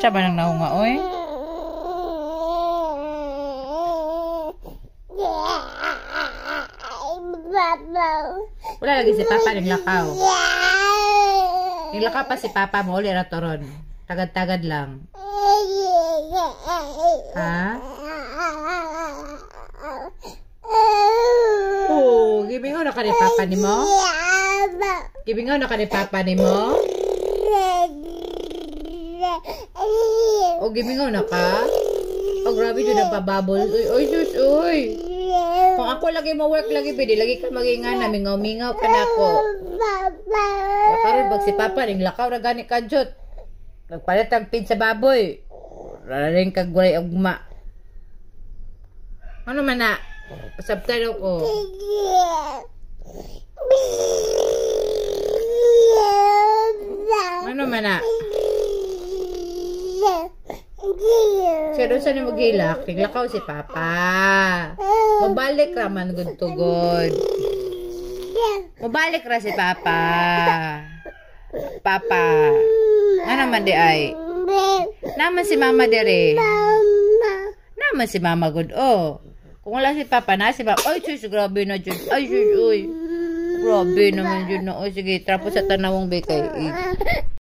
Unsa man ang naunga oy? Wala lagi si Papa ning lakaw. Ning lakaw pa si Papa mo uli ra toron. Tagad-tagad lang. Ha? Oh, gibingaw na ka ni Papa nimo? Gibingaw na ka ni Papa nimo? O gibingaw na ka? Oh, grabe dyan ang pababol. Uy, sus, uy. Kung ako lagi mo work lagi, pwede lagi ka magingana. Mingaw-mingaw ka na ako. Karon bag si Papa, ning lakaw na gani ka dyan. Nagpalit ang pin sa baboy. Raraling kag gulay ang guma. Ano man na? Pasabtalo ko. Ano man na? Siya doon saan yung maghilak. Naglakaw si Papa. Mabalik raman good to good. Mabalik ra si Papa. Papa. Ano naman di ay? Naman si Mama dere. Naman si Mama good. Oh. Kung wala si Papa na si Mama. Ay, sus, grabe na dyan. Ay, sus, uy. Grabe naman dyan na. Oh, sige, trapos sa tanawang bekay.